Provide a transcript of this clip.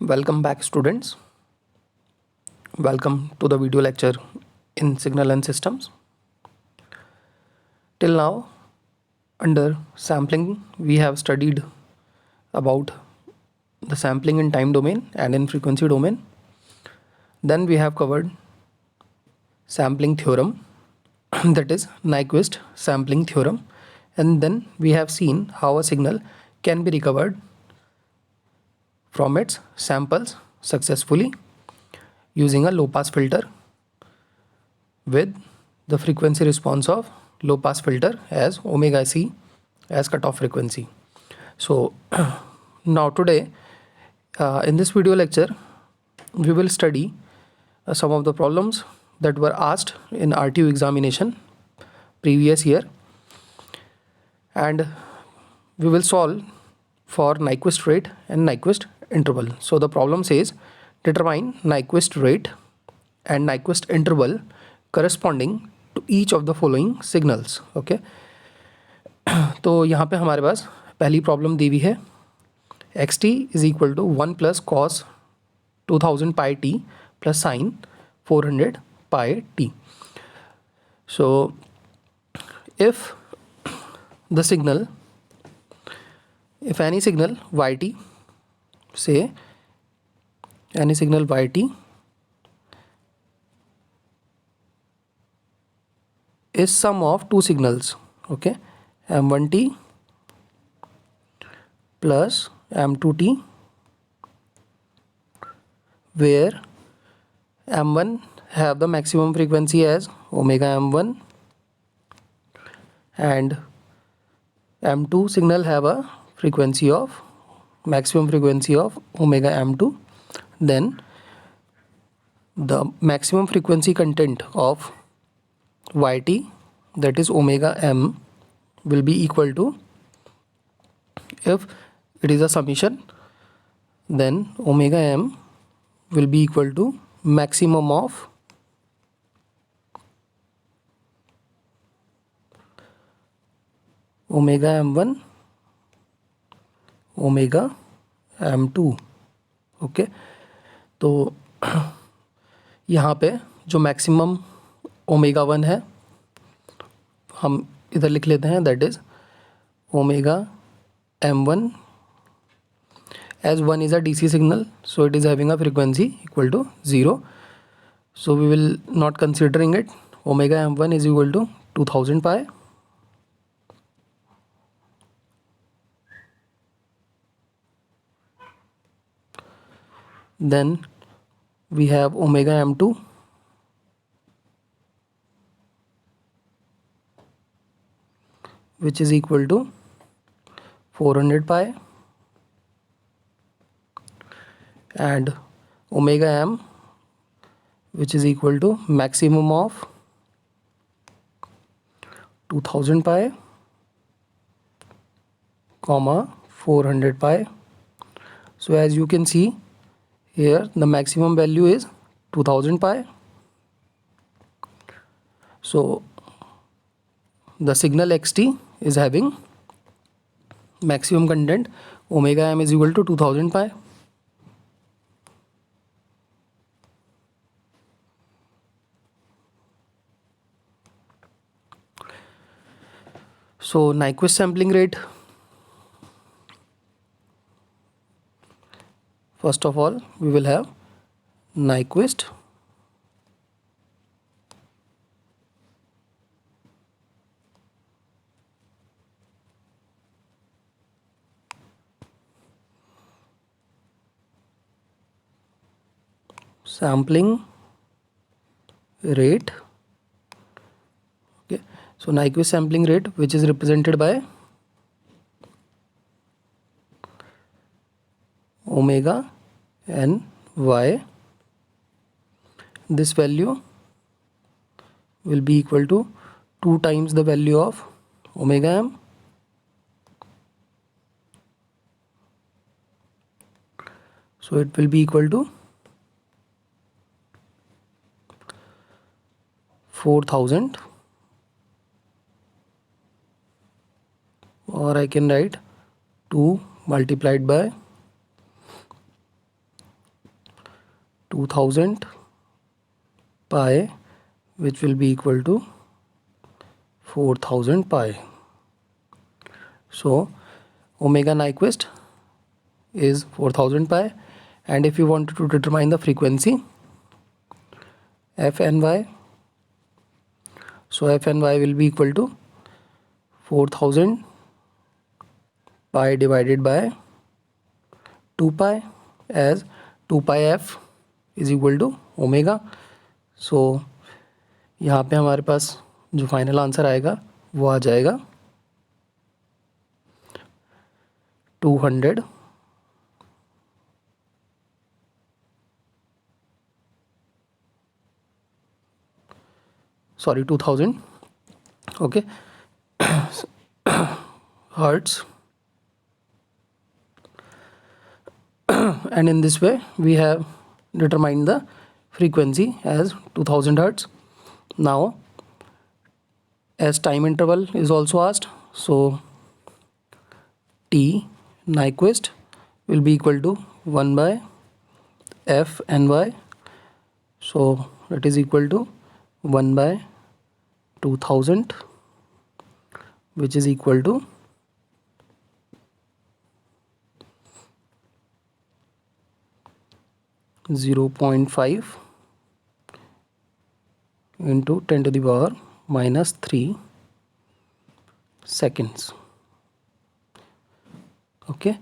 Welcome back, students. Welcome to the video lecture in Signal and Systems. Till now, under sampling, we have studied about the sampling in time domain and in frequency domain. Then we have covered sampling theorem, that is Nyquist sampling theorem. And then we have seen how a signal can be recovered from its samples successfully using a low pass filter with the frequency response of low pass filter as omega c as cutoff frequency. So now today in this video lecture we will study some of the problems that were asked in RTU examination previous year, and we will solve for Nyquist rate and Nyquist interval. So the problem says determine Nyquist rate and Nyquist interval corresponding to each of the following signals. Okay, तो यहाँ पे हमारे पास पहली problem दी हुई है xt is equal to 1 plus cos 2000 pi T plus sine 400 pi T. So if the signal, if any signal yt, say any signal yt is sum of two signals, okay, m1t plus m2t, where m1 have the maximum frequency as omega m1 and m2 signal have a frequency of maximum frequency of omega m2, then the maximum frequency content of yt, that is omega m, will be equal to, if it is a summation, then omega m will be equal to maximum of omega m1 omega m2. Okay, तो यहाँ पे जो maximum omega 1 है हम इधर लिख लेते हैं, that is omega m1 as 1 is a DC signal, so it is having a frequency equal to 0, so we will not considering it. Omega m1 is equal to 2000 pi then we have omega m2 which is equal to 400 pi and omega m which is equal to maximum of 2000 pi comma 400 pi. So as you can see here, the maximum value is 2000 pi. So the signal xt is having maximum content omega m is equal to 2000 pi. So Nyquist sampling rate, first of all we will have Nyquist sampling rate. Okay, so Nyquist sampling rate, which is represented by omega n y, this value will be equal to 2 times the value of omega m, so it will be equal to 4000, or I can write 2 multiplied by 2000 pi, which will be equal to 4000 pi. So omega Nyquist is 4000 pi, and if you wanted to determine the frequency fny, so fny will be equal to 4000 pi divided by 2 pi, as 2 pi f is equal to omega. So यहाँ पे हमारे पास जो final answer आएगा वो आ जाएगा 200 sorry 2000 okay hertz, and in this way we have determined the frequency as 2000 hertz. Now as time interval is also asked, so T Nyquist will be equal to 1 by f ny, so it is equal to 1 by 2000, which is equal to 0.5 into 10 to the power minus 3 seconds. Okay.